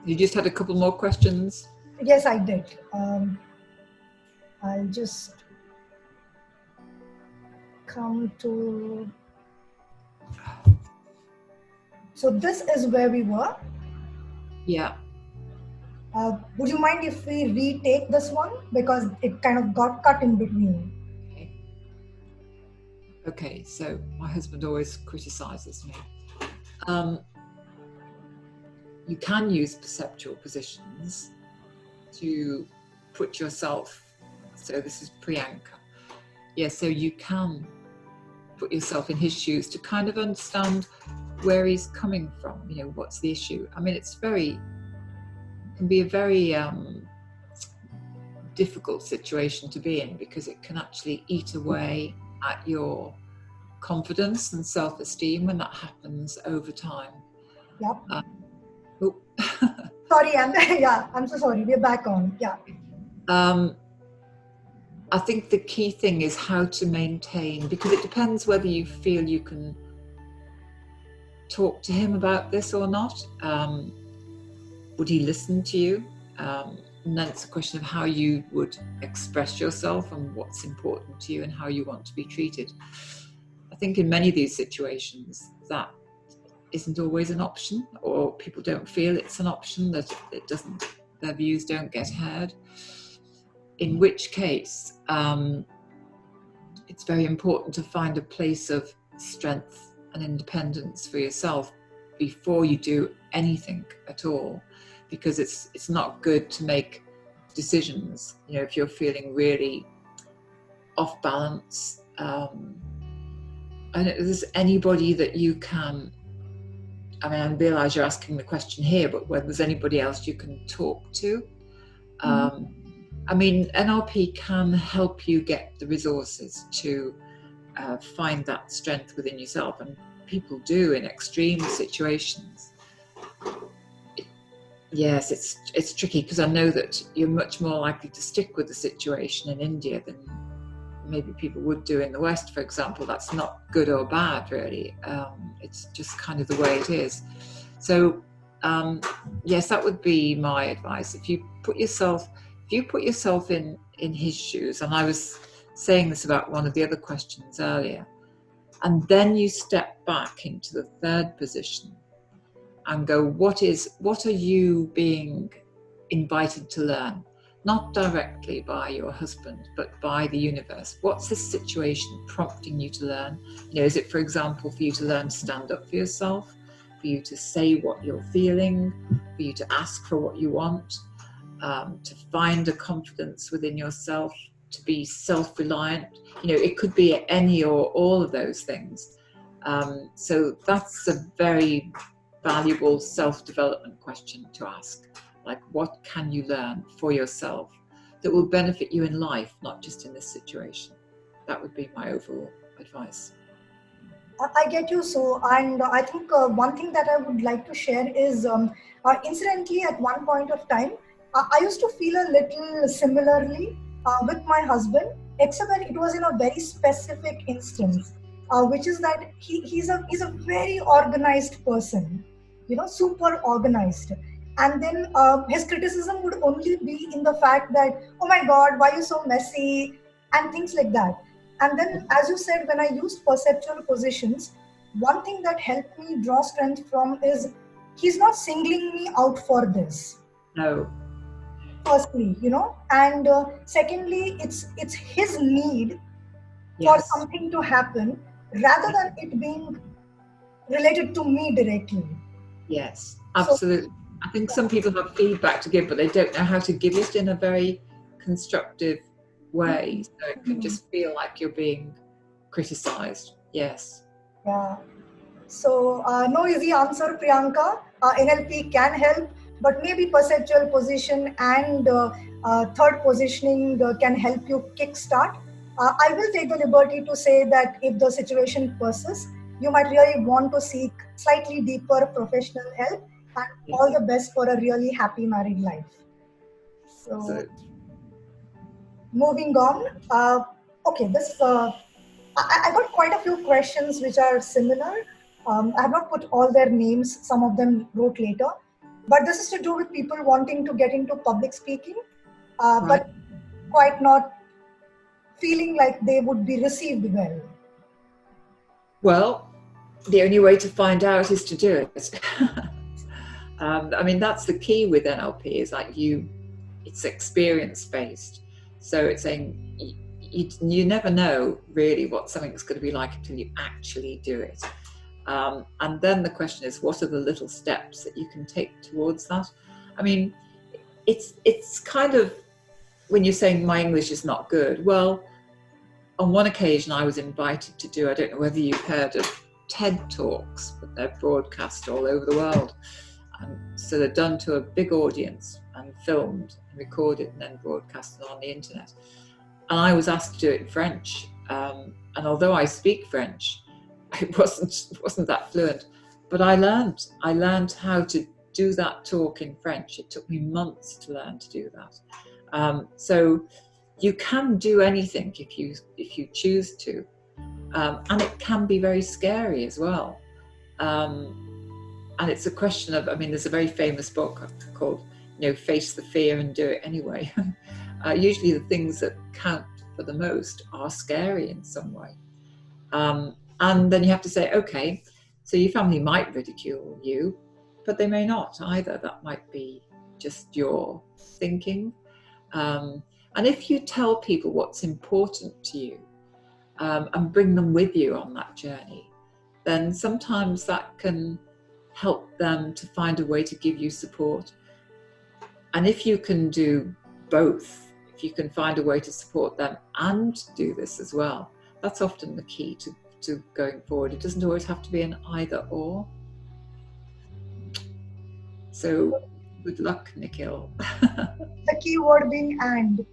You just had a couple more questions? Yes, I did. I'll just come to... So this is where we were. Yeah. Would you mind if we retake this one? Because it kind of got cut in between. Okay, so my husband always criticizes me. You can use perceptual positions to put yourself, so this is Priyanka. Yeah, so you can put yourself in his shoes to kind of understand where he's coming from, you know, what's the issue. I mean, it can be a very difficult situation to be in, because it can actually eat away at your confidence and self-esteem when that happens over time. Yep. Sorry, I'm so sorry. We're back on. Yeah. I think the key thing is how to maintain, because it depends whether you feel you can talk to him about this or not. Would he listen to you? And then it's a question of how you would express yourself and what's important to you and how you want to be treated. I think in many of these situations that isn't always an option, or people don't feel it's an option, that their views don't get heard. In which case, it's very important to find a place of strength and independence for yourself before you do anything at all, because it's not good to make decisions, you know, if you're feeling really off balance. And if there's anybody that you can, I mean, I realise you're asking the question here, but whether there's anybody else you can talk to. I mean, NLP can help you get the resources to find that strength within yourself, and people do in extreme situations. Yes, it's tricky, because I know that you're much more likely to stick with the situation in India than maybe people would do in the West, for example. That's not good or bad, really. It's just kind of the way it is. So, yes, that would be my advice. If you put yourself in his shoes, and I was saying this about one of the other questions earlier, and then you step back into the third position and go, what are you being invited to learn? Not directly by your husband, but by the universe. What's this situation prompting you to learn? You know, is it, for example, for you to learn to stand up for yourself, for you to say what you're feeling, for you to ask for what you want, to find a confidence within yourself, to be self-reliant? You know, it could be any or all of those things. So that's a very valuable self-development question to ask. Like, what can you learn for yourself that will benefit you in life, not just in this situation? That would be my overall advice. I get you. So, and I think one thing that I would like to share is, incidentally, at one point of time, I used to feel a little similarly with my husband, except that it was in a very specific instance, which is that he's a very organized person, you know, super organized. And then his criticism would only be in the fact that, oh my God, why are you so messy, and things like that. And then, as you said, when I used perceptual positions, one thing that helped me draw strength from is he's not singling me out for this. No. Firstly, you know, and secondly, it's his need for Yes. something to happen rather than it being related to me directly. Yes, absolutely. So, I think some people have feedback to give, but they don't know how to give it in a very constructive way. So it can just feel like you're being criticized. Yes. Yeah. So no easy answer, Priyanka. NLP can help, but maybe perceptual position and third positioning can help you kickstart. I will take the liberty to say that if the situation persists, you might really want to seek slightly deeper professional help, and all the best for a really happy married life. So moving on. Okay, this I got quite a few questions which are similar. I have not put all their names. Some of them wrote later. But this is to do with people wanting to get into public speaking, Right. but quite not feeling like they would be received well. Well, the only way to find out is to do it. I mean, that's the key with NLP, is like it's experience based. So it's saying you never know really what something's going to be like until you actually do it. And then the question is, what are the little steps that you can take towards that? I mean, it's kind of, when you're saying my English is not good, well, on one occasion I was invited to do, I don't know whether you've heard of TED Talks, but they're broadcast all over the world. So they're done to a big audience and filmed and recorded and then broadcasted on the internet. And I was asked to do it in French. And although I speak French, it wasn't that fluent. But I learned how to do that talk in French. It took me months to learn to do that. So you can do anything if you choose to. And it can be very scary as well. And it's a question of, I mean, there's a very famous book called, Face the Fear and Do It Anyway. Usually the things that count for the most are scary in some way. And then you have to say, okay, so your family might ridicule you, but they may not either. That might be just your thinking. And if you tell people what's important to you, and bring them with you on that journey, then sometimes that can help them to find a way to give you support. And if you can do both, if you can find a way to support them and do this as well, that's often the key to going forward. It doesn't always have to be an either or. So good luck, Nikhil. The key word being and.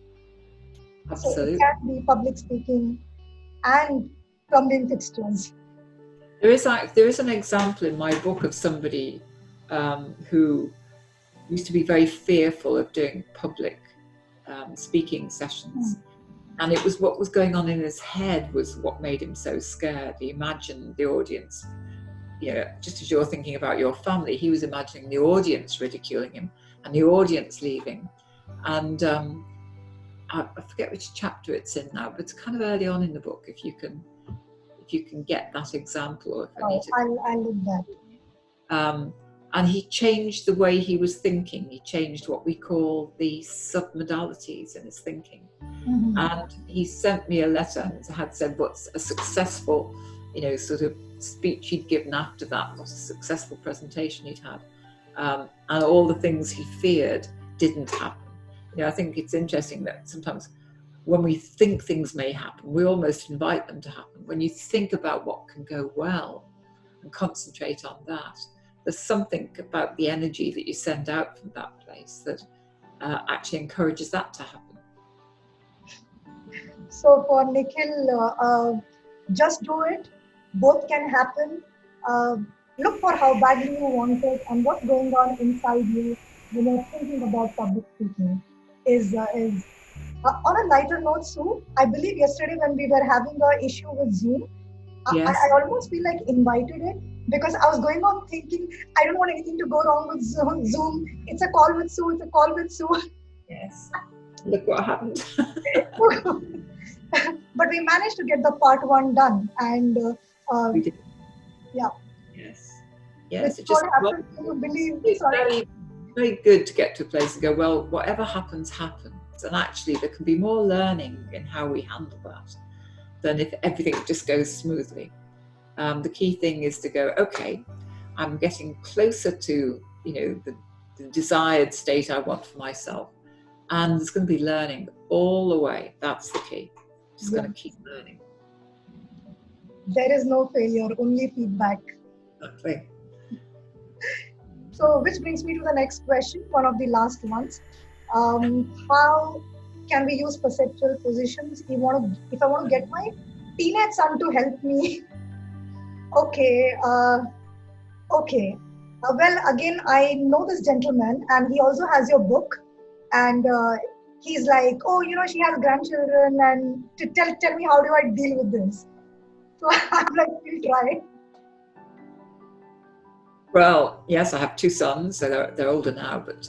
Absolutely. So it can be public speaking and plumbing fixtures. There is an example in my book of somebody who used to be very fearful of doing public speaking sessions. And it was what was going on in his head was what made him so scared. He imagined the audience, just as you're thinking about your family, he was imagining the audience ridiculing him and the audience leaving. And I forget which chapter it's in now, but it's kind of early on in the book. If you can get that example, or if I need to. I'll look that. And he changed the way he was thinking. He changed what we call the submodalities in his thinking. Mm-hmm. And he sent me a letter and had said what's a successful, sort of speech he'd given after that, what a successful presentation he'd had. And all the things he feared didn't happen. I think it's interesting that sometimes when we think things may happen, we almost invite them to happen. When you think about what can go well and concentrate on that, there's something about the energy that you send out from that place that actually encourages that to happen. So for Nikhil, just do it. Both can happen. Look for how badly you want it and what's going on inside you when you're thinking about public speaking. Is on a lighter note, Sue, I believe yesterday when we were having an issue with Zoom, yes. I almost feel like invited it because I was going on thinking, I don't want anything to go wrong with Zoom. It's a call with Sue. It's a call with Sue. Yes. Look what happened. But we managed to get the part 1 done. And we did. Yeah. Yes. It just happened. You believe? It's very good to get to a place and go, well, whatever happens, happens. And actually there can be more learning in how we handle that than if everything just goes smoothly. The key thing is to go, okay, I'm getting closer to the desired state I want for myself, and there's going to be learning all the way. That's the key. Just going to keep learning. There is no failure, only feedback. Exactly. So which brings me to the next question, one of the last ones. How can we use perceptual positions if I want to get my teenage son to help me? Okay. Well, again, I know this gentleman and he also has your book, and he's like, oh, she has grandchildren, and to tell me how do I deal with this? So I'm like, we'll try. Well, yes, I have two sons, so they're older now, but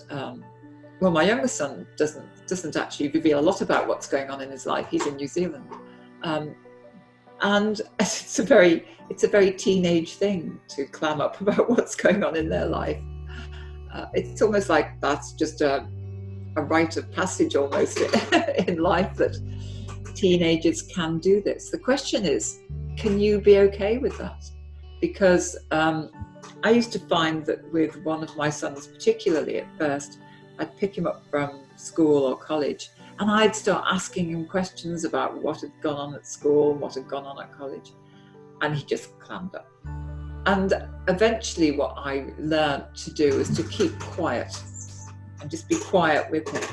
well, my youngest son doesn't actually reveal a lot about what's going on in his life. He's in New Zealand, and it's a very teenage thing to clam up about what's going on in their life. It's almost like that's just a rite of passage almost in life, that teenagers can do this. The question is, can you be okay with that? Because I used to find that with one of my sons, particularly at first, I'd pick him up from school or college and I'd start asking him questions about what had gone on at school, what had gone on at college, and he just clammed up. And eventually what I learned to do is to keep quiet and just be quiet with him.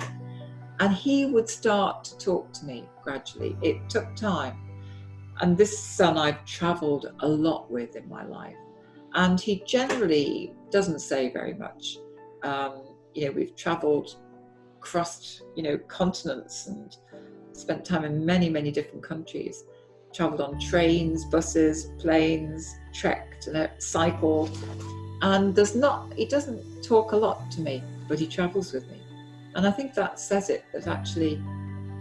And he would start to talk to me gradually. It took time. And this son I've travelled a lot with in my life. And he generally doesn't say very much. We've travelled, crossed, continents and spent time in many, many different countries. Travelled on trains, buses, planes, trekked, cycled. And he doesn't talk a lot to me, but he travels with me. And I think that says it, that actually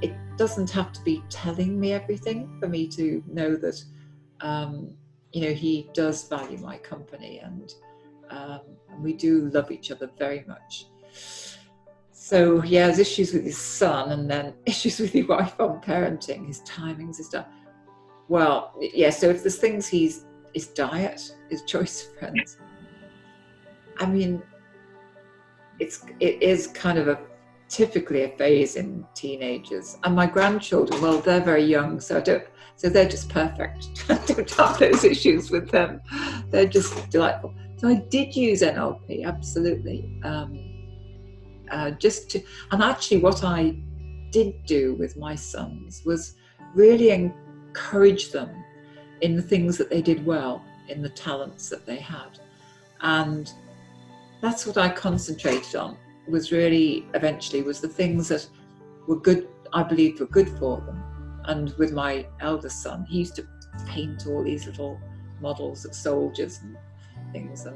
it doesn't have to be telling me everything for me to know that, he does value my company, and we do love each other very much. So he has issues with his son, and then issues with his wife on parenting, his timings, his stuff. Well, yeah, so if there's things his diet, his choice of friends, I mean, it is kind of typically a phase in teenagers. And my grandchildren, well, they're very young, so they're just perfect. I don't have those issues with them. They're just delightful. So I did use NLP, absolutely. And actually what I did do with my sons was really encourage them in the things that they did well, in the talents that they had. And that's what I concentrated on, was really eventually was the things that were good, I believed were good for them. And with my eldest son, he used to paint all these little models of soldiers and things.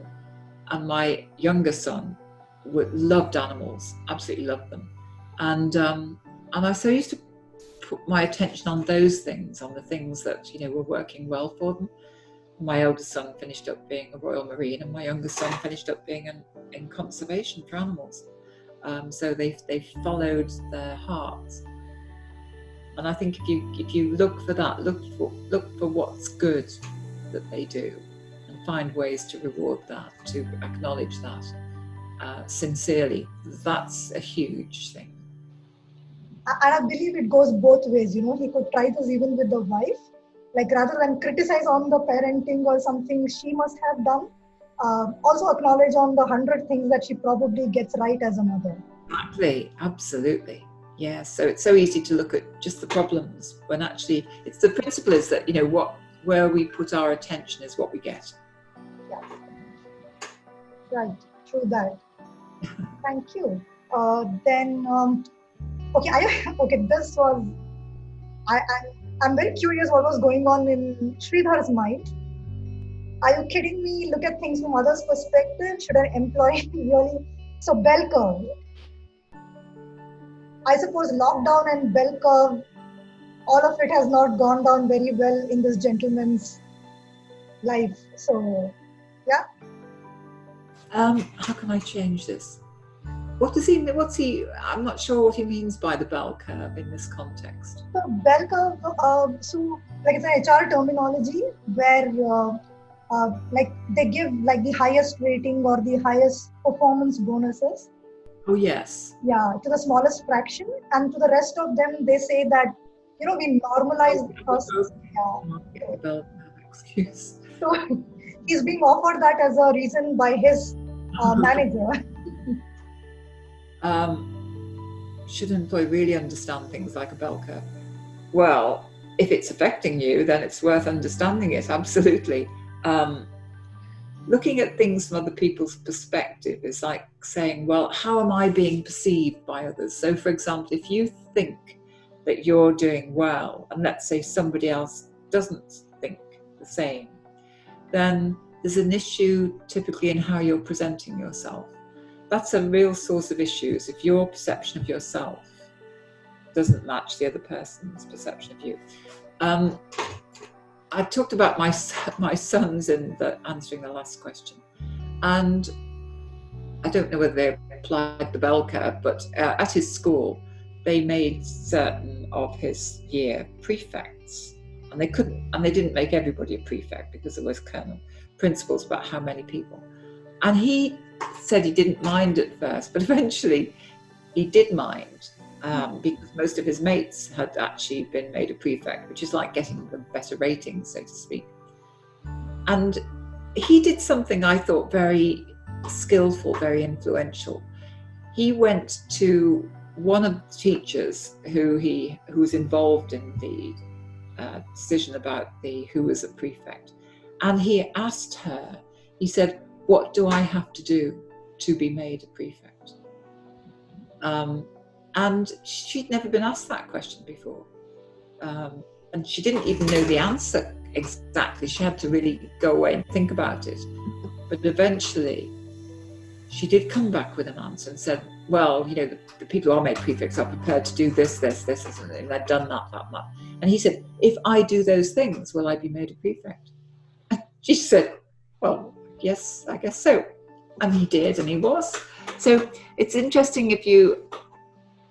And my younger son loved animals, absolutely loved them. And I used to put my attention on those things, on the things that, were working well for them. My eldest son finished up being a Royal Marine, and my youngest son finished up being in conservation for animals. So they followed their hearts. And I think if you look for that, look for what's good that they do, and find ways to reward that, to acknowledge that sincerely, that's a huge thing. And I believe it goes both ways. He could try this even with the wife, like rather than criticize on the parenting or something she must have done, also acknowledge on the 100 things that she probably gets right as a mother. Exactly, absolutely. Yeah, so it's so easy to look at just the problems, when actually it's the principle is that, where we put our attention is what we get. Yeah. Right, true that. Thank you. This was, I'm very curious what was going on in Sridhar's mind. Are you kidding me? Look at things from others' perspective. Should an employee really? So bell curve. I suppose lockdown and bell curve, all of it has not gone down very well in this gentleman's life. So, yeah. How can I change this? What's he, I'm not sure what he means by the bell curve in this context. So bell curve, it's an HR terminology where they give like the highest rating or the highest performance bonuses. Oh, yes. Yeah, to the smallest fraction, and to the rest of them, they say that, we normalize the process. Yeah. Excuse. So he's being offered that as a reason by his manager. Should an employee really understand things like a bell curve? Well, if it's affecting you, then it's worth understanding it, absolutely. Looking at things from other people's perspective is like saying, well, how am I being perceived by others? So, for example, if you think that you're doing well, and let's say somebody else doesn't think the same, then there's an issue typically in how you're presenting yourself. That's a real source of issues if your perception of yourself doesn't match the other person's perception of you. I talked about my sons in answering the last question, and I don't know whether they applied the bell curve, but at his school they made certain of his year prefects, and they didn't make everybody a prefect because there was principles about how many people. And he said he didn't mind at first, but eventually he did mind. Because most of his mates had actually been made a prefect, which is like getting the better ratings, so to speak. And he did something I thought very skillful, very influential. He went to one of the teachers who was involved in the decision about who was a prefect, and he asked her. He said, "What do I have to do to be made a prefect?" And she'd never been asked that question before. And she didn't even know the answer exactly. She had to really go away and think about it. But eventually, she did come back with an answer and said, well, the people who are made prefects are prepared to do this, and I've done that. And he said, if I do those things, will I be made a prefect? And she said, well, yes, I guess so. And he did, and he was. So it's interesting if you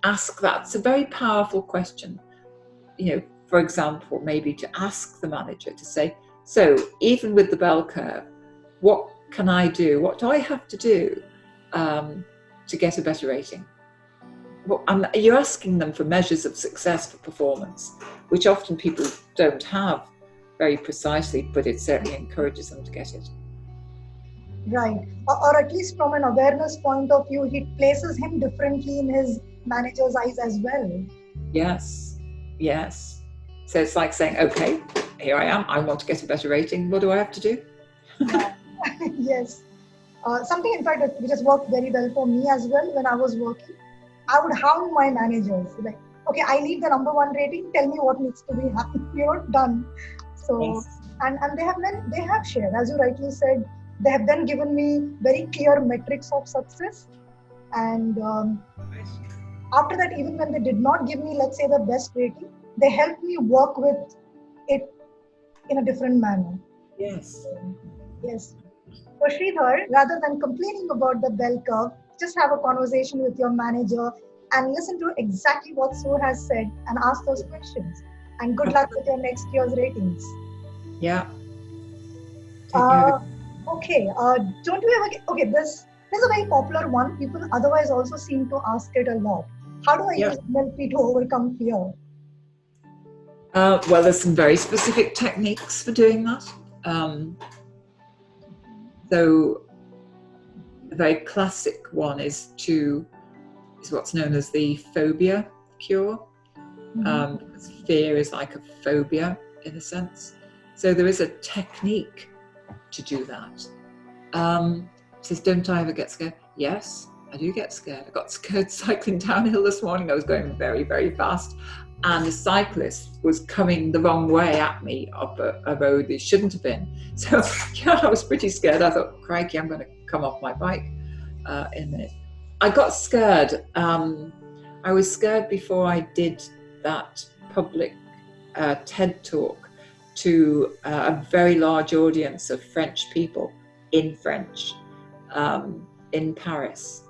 ask that. It's a very powerful question. For example, maybe to ask the manager to say, so even with the bell curve, what can I do? What do I have to do to get a better rating? You're asking them for measures of success for performance, which often people don't have very precisely, but it certainly encourages them to get it. Right. Or at least from an awareness point of view, it places him differently in his manager's eyes as well. Yes. So it's like saying, okay, here I am. I want to get a better rating. What do I have to do? Yes. Something, in fact, which has worked very well for me as well when I was working. I would hound my managers. Like, okay, I need the number 1 rating. Tell me what needs to be done. So, yes. and they have shared, as you rightly said, they have then given me very clear metrics of success. And after that, even when they did not give me, let's say, the best rating, they helped me work with it in a different manner. Yes. Yes. So Sridhar, rather than complaining about the bell curve, just have a conversation with your manager and listen to exactly what Sue has said and ask those questions. And good luck with your next year's ratings. Yeah. Okay. Don't you ever get... Okay, this is a very popular one. People otherwise also seem to ask it a lot. How do I use NLP to overcome fear? Well, there's some very specific techniques for doing that. So a very classic one is what's known as the phobia cure. Because fear is like a phobia in a sense. So there is a technique to do that. It says, don't I ever get scared? Yes, I do get scared. I got scared cycling downhill this morning. I was going very, very fast. And the cyclist was coming the wrong way at me up a road that shouldn't have been. So I was pretty scared. I thought, crikey, I'm going to come off my bike in a minute. I got scared. I was scared before I did that public TED talk to a very large audience of French people in French in Paris,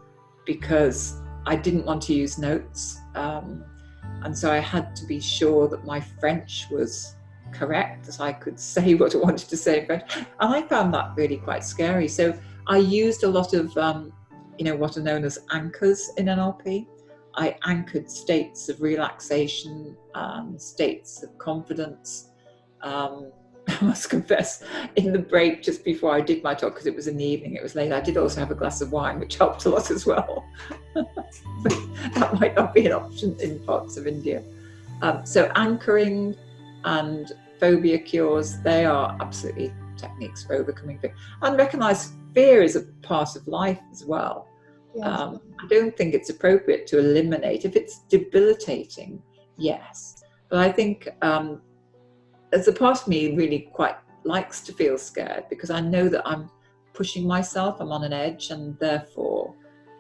because I didn't want to use notes. And so I had to be sure that my French was correct, that I could say what I wanted to say in French. And I found that really quite scary. So I used a lot of, what are known as anchors in NLP. I anchored states of relaxation, states of confidence. I must confess, in the break just before I did my talk, because it was in the evening, it was late, I did also have a glass of wine, which helped a lot as well. But that might not be an option in parts of India. So anchoring and phobia cures, they are absolutely techniques for overcoming fear. And recognise fear is a part of life as well. Yes. I don't think it's appropriate to eliminate. If it's debilitating, yes. But I think there's a part of me really quite likes to feel scared, because I know that I'm pushing myself, I'm on an edge, and therefore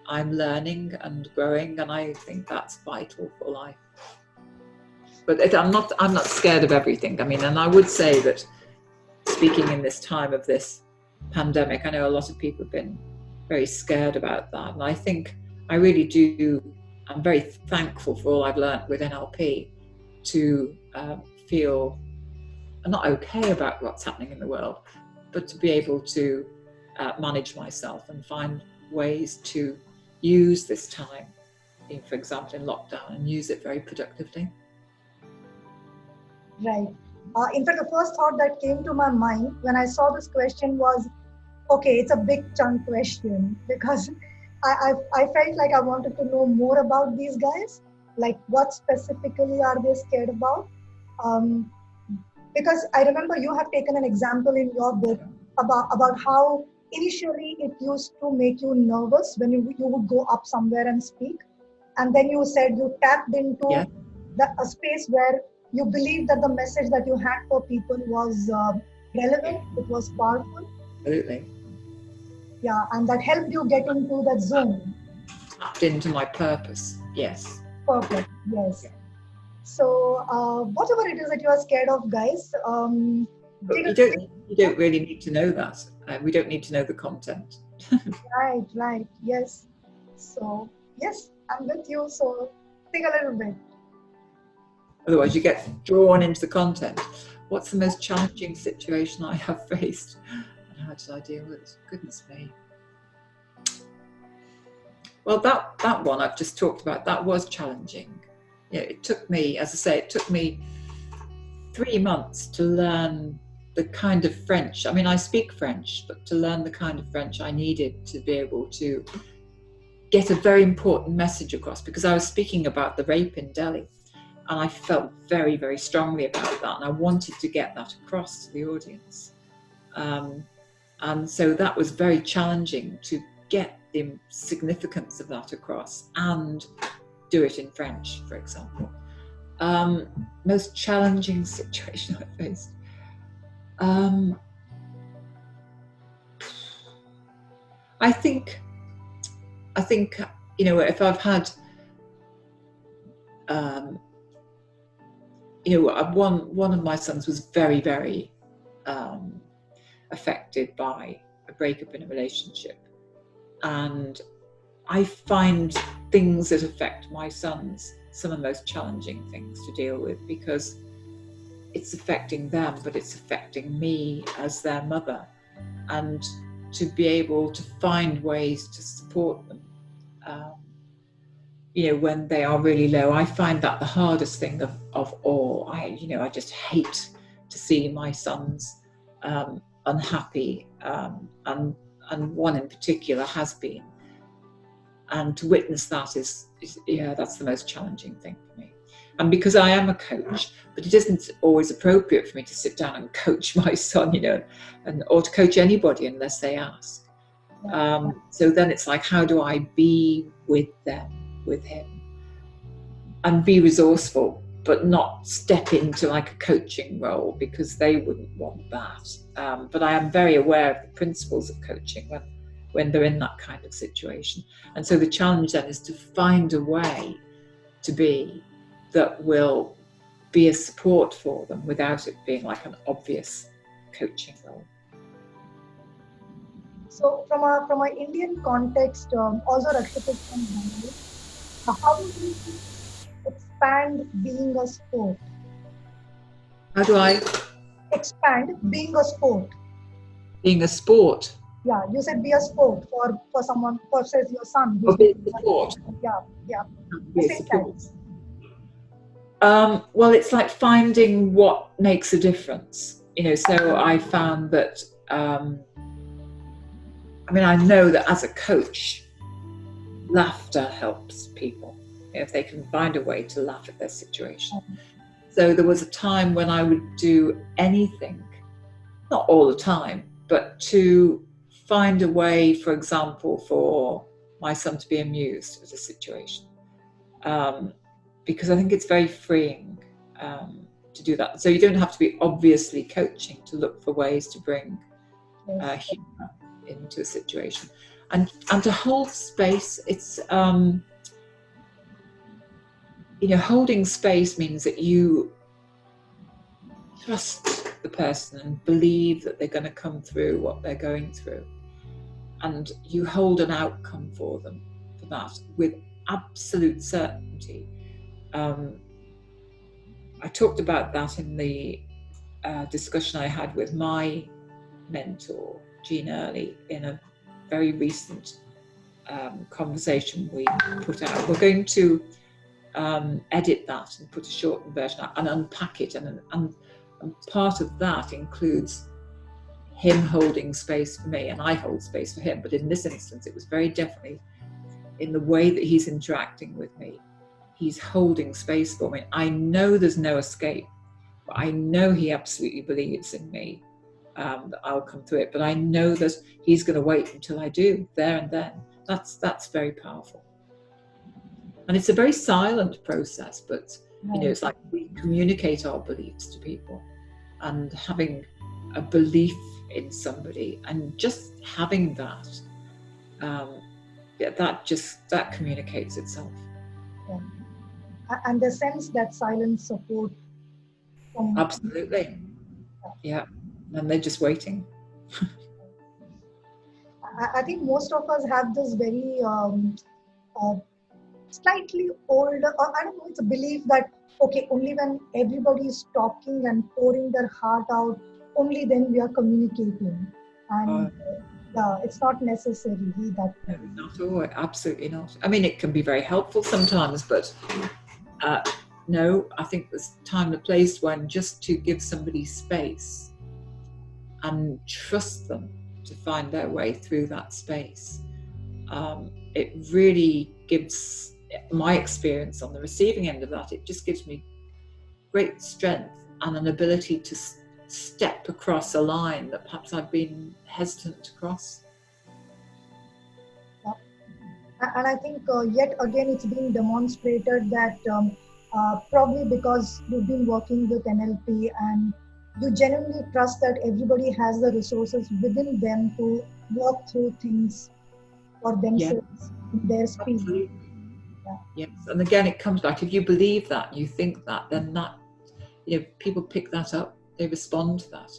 I'm learning and growing, and I think that's vital for life. But I'm not scared of everything. I mean, and I would say that, speaking in this time of this pandemic, I know a lot of people have been very scared about that, and I think I really do. I'm very thankful for all I've learned with NLP to feel not okay about what's happening in the world, but to be able to manage myself and find ways to use this time, for example, in lockdown, and use it very productively. Right. In fact, the first thought that came to my mind when I saw this question was, okay, it's a big chunk question, because I felt like I wanted to know more about these guys, like what specifically are they scared about? Because I remember you have taken an example in your book about how initially it used to make you nervous when you would go up somewhere and speak. And then you said you tapped into a space where you believed that the message that you had for people was relevant, it was powerful. Absolutely. Yeah, and that helped you get into that zone. Tapped into my purpose, yes. Perfect, yes. Yeah. So whatever it is that you are scared of, guys, you don't really need to know that. We don't need to know the content. Right, yes. So yes, I'm with you. So think a little bit. Otherwise, you get drawn into the content. What's the most challenging situation I have faced? And how did I deal with it? Goodness me. Well, that one I've just talked about, that was challenging. Yeah, it took me, as I say, it took me 3 months to learn the kind of French. I mean, I speak French, but to learn the kind of French I needed to be able to get a very important message across, because I was speaking about the rape in Delhi. And I felt very, very strongly about that. And I wanted to get that across to the audience. And so that was very challenging to get the significance of that across and do it in French, for example. Most challenging situation I faced. I think, if I've had, one of my sons was very, very affected by a breakup in a relationship. And I find things that affect my sons some of the most challenging things to deal with, because it's affecting them, but it's affecting me as their mother. And to be able to find ways to support them, when they are really low, I find that the hardest thing of all. I just hate to see my sons unhappy, and one in particular has been. And to witness that is that's the most challenging thing for me. And because I am a coach, but it isn't always appropriate for me to sit down and coach my son, or to coach anybody unless they ask. So then it's like, how do I be with him, and be resourceful, but not step into like a coaching role, because they wouldn't want that. But I am very aware of the principles of coaching when they're in that kind of situation. And so the challenge then is to find a way to be that will be a support for them without it being like an obvious coaching role. So from a Indian context, also Rakshit is from Bangalore. How do you expand being a sport? How do I expand being a sport? Being a sport. Yeah, you said be a sport for someone, for says your son. Be a sport. Yeah. Be a sport. Well, it's like finding what makes a difference. So I found that. I know that as a coach, laughter helps people if they can find a way to laugh at their situation. So there was a time when I would do anything, not all the time, but to find a way, for example, for my son to be amused at a situation. Because I think it's very freeing to do that. So you don't have to be obviously coaching to look for ways to bring humor into a situation, and to hold space. It's holding space means that you trust the person and believe that they're going to come through what they're going through, and you hold an outcome for them for that with absolute certainty. I talked about that in the discussion I had with my mentor, Jean Early, in a very recent conversation we put out. We're going to edit that and put a shortened version out and unpack it, and part of that includes him holding space for me and I hold space for him. But in this instance, it was very definitely in the way that he's interacting with me. He's holding space for me. I know there's no escape, but I know he absolutely believes in me, that I'll come through it. But I know that he's going to wait until I do, there and then. That's very powerful. And it's a very silent process, but it's like we communicate our beliefs to people, and having a belief in somebody and just having that, that communicates itself. Yeah. And the sense that silent support. Absolutely. Yeah. And they're just waiting. I think most of us have this very slightly older, or I don't know, it's a belief that, okay, only when everybody is talking and pouring their heart out, only then we are communicating. And it's not necessarily that. No, not always. Absolutely not. I mean, it can be very helpful sometimes, but no, I think there's time and place when just to give somebody space and trust them to find their way through that space. It really gives, my experience on the receiving end of that, it just gives me great strength and an ability to step across a line that perhaps I've been hesitant to cross. Yeah. And I think yet again it's been demonstrated that probably because you've been working with NLP and you genuinely trust that everybody has the resources within them to work through things for themselves in their speed. Absolutely. Yeah. Yes, and again, it comes back, if you believe that, you think that, then that, people pick that up, they respond to that.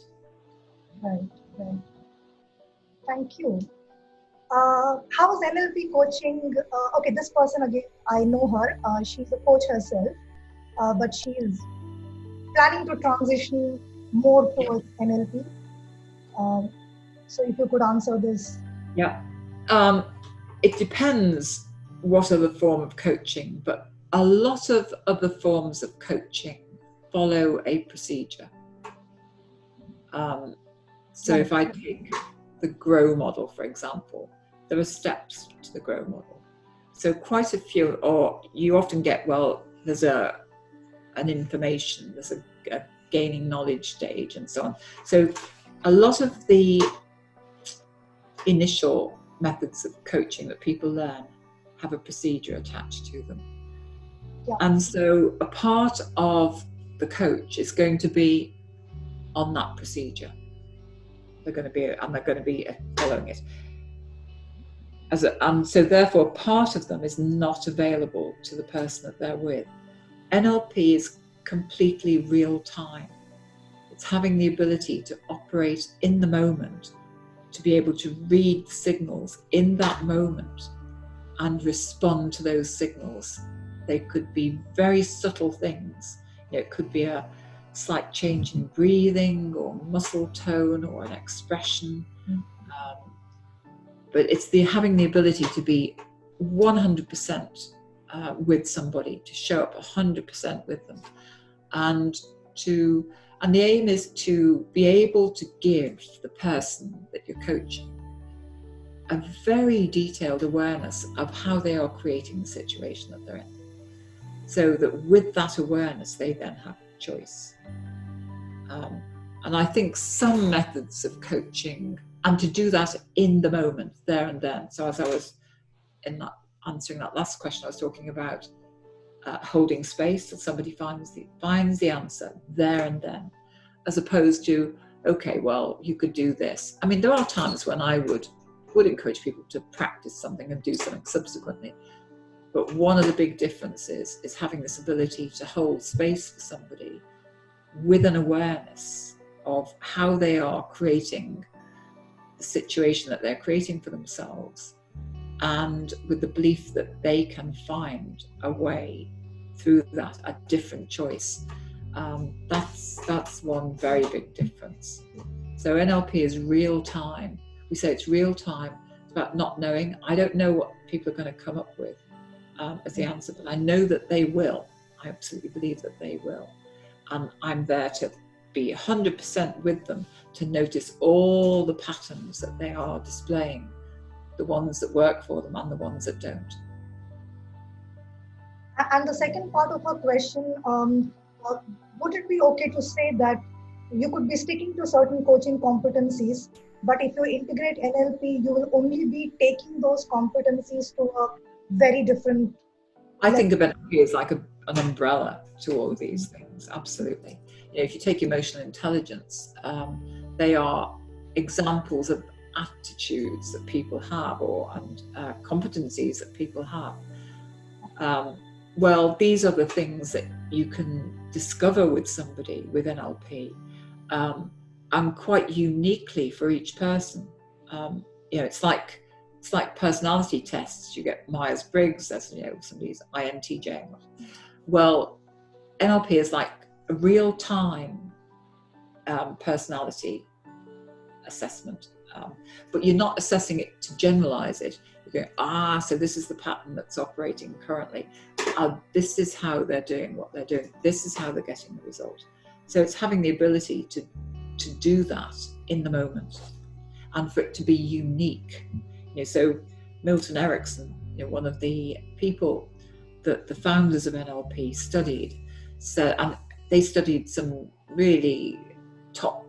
Right. Thank you. How is NLP coaching? Okay, this person again, I know her. She's a coach herself, but she is planning to transition more towards NLP. So if you could answer this. Yeah. It depends what other form of coaching, but a lot of other forms of coaching follow a procedure. So if I take the GROW model, for example, there are steps to the GROW model. So quite a few, or you often get, there's an information, there's a gaining knowledge stage and so on. So a lot of the initial methods of coaching that people learn have a procedure attached to them. Yeah. And so a part of the coach is going to be on that procedure. They're going to be following it. And so therefore part of them is not available to the person that they're with. NLP is completely real time. It's having the ability to operate in the moment, to be able to read signals in that moment and respond to those signals. They could be very subtle things. It could be a slight change in breathing or muscle tone or an expression. But it's having the ability to be 100% with somebody, to show up 100% with them. And the aim is to be able to give the person that you're coaching a very detailed awareness of how they are creating the situation that they're in. So that with that awareness, they then have choice. And I think some methods of coaching, and to do that in the moment, there and then. So as I was answering that last question, I was talking about holding space, that somebody finds the answer there and then, as opposed to, okay, well, you could do this. I mean, there are times when I would encourage people to practice something and do something subsequently. But one of the big differences is having this ability to hold space for somebody with an awareness of how they are creating the situation that they're creating for themselves, and with the belief that they can find a way through that, a different choice. That's one very big difference. So NLP is real time. We say it's real time. It's about not knowing. I don't know what people are going to come up with as the answer, but I know that they will. I absolutely believe that they will. And I'm there to be 100% with them, to notice all the patterns that they are displaying, the ones that work for them and the ones that don't. And the second part of our question, would it be okay to say that you could be sticking to certain coaching competencies, but if you integrate NLP, you will only be taking those competencies to a very different I think of NLP as like an umbrella to all of these things, absolutely. You know, if you take emotional intelligence, they are examples of attitudes that people have, and competencies that people have. Well, these are the things that you can discover with somebody with NLP, and quite uniquely for each person. You know, it's like personality tests. You get Myers-Briggs, as you know, somebody's INTJ. Well, NLP is like a real-time personality assessment, but you're not assessing it to generalize it. You're going, so this is the pattern that's operating currently. This is how they're doing what they're doing. This is how they're getting the result. So it's having the ability to do that in the moment, and for it to be unique. You know, so Milton Erickson, you know, one of the people that the founders of NLP studied, and they studied some really top.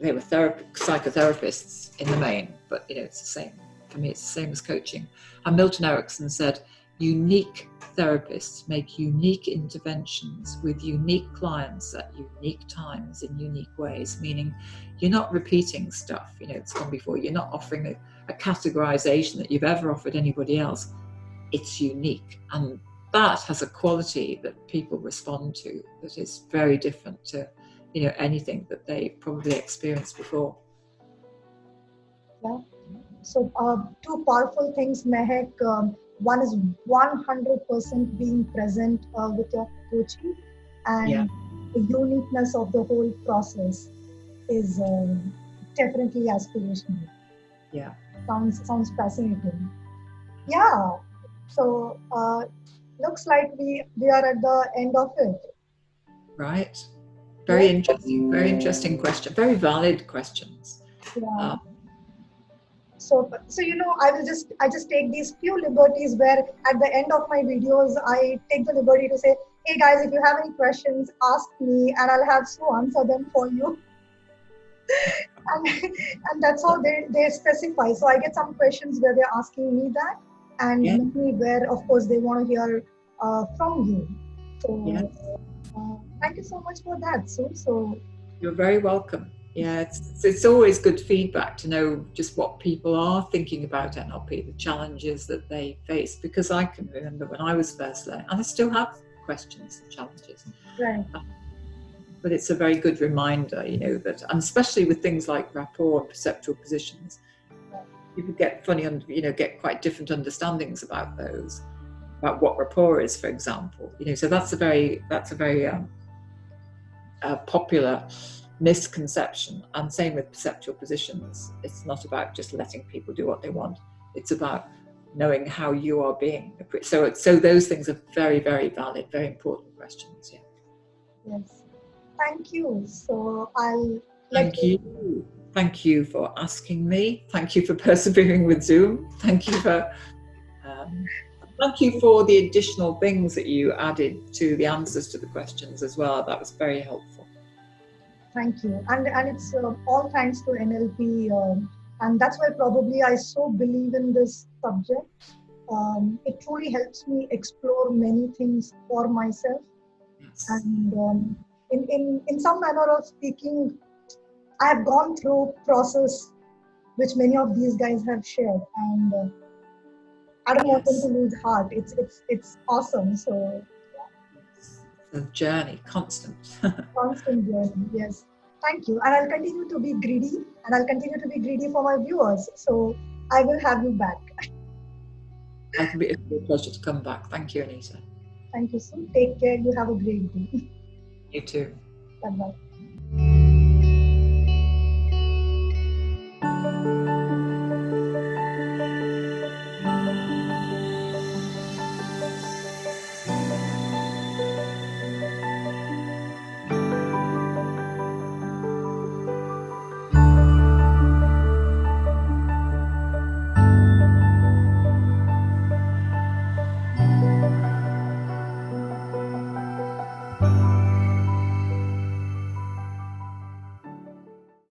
They were psychotherapists in the main, but you know, it's the same. For me, it's the same as coaching. And Milton Erickson said, unique therapists make unique interventions with unique clients at unique times in unique ways, meaning you're not repeating stuff, you know, it's gone before. You're not offering a categorization that you've ever offered anybody else. It's unique. And that has a quality that people respond to that is very different to, you know, anything that they probably experienced before. Yeah. So two powerful things, Mehak. One is 100% being present with your coaching, and the uniqueness of the whole process is definitely aspirational. Yeah. Sounds fascinating. Yeah. So looks like we are at the end of it. Right. Very interesting question. Very valid questions. Yeah. So you know, I just take these few liberties where at the end of my videos I take the liberty to say, hey guys, if you have any questions, ask me and I'll have Sue answer them for you. and that's how they specify. So I get some questions where they're asking me that, and many where of course they want to hear from you. So thank you so much for that, Sue. So you're very welcome. Yeah, it's always good feedback to know just what people are thinking about NLP, the challenges that they face, because I can remember when I was first learning, and I still have questions and challenges. Right. But it's a very good reminder, you know, that, and especially with things like rapport and perceptual positions, people get get quite different understandings about those, about what rapport is, for example. You know, so that's a very popular misconception. And same with perceptual positions. It's not about just letting people do what they want. It's about knowing how you are being. So those things are very, very valid, very important questions. Yeah. Yes. Thank you. So I'll thank you. Thank you for asking me. Thank you for persevering with Zoom. Thank you for the additional things that you added to the answers to the questions as well. That was very helpful. Thank you. And it's all thanks to NLP. And that's why probably I so believe in this subject. It truly helps me explore many things for myself. Yes. And in some manner of speaking, I have gone through process which many of these guys have shared, and I don't want them to Yes. lose heart. It's awesome. So It's a journey, constant. constant journey. Yes. Thank you. And I'll continue to be greedy, and I'll continue to be greedy for my viewers. So I will have you back. It'll be a pleasure to come back. Thank you, Anita. Thank you, Sue. Take care. You have a great day. You too. Bye bye.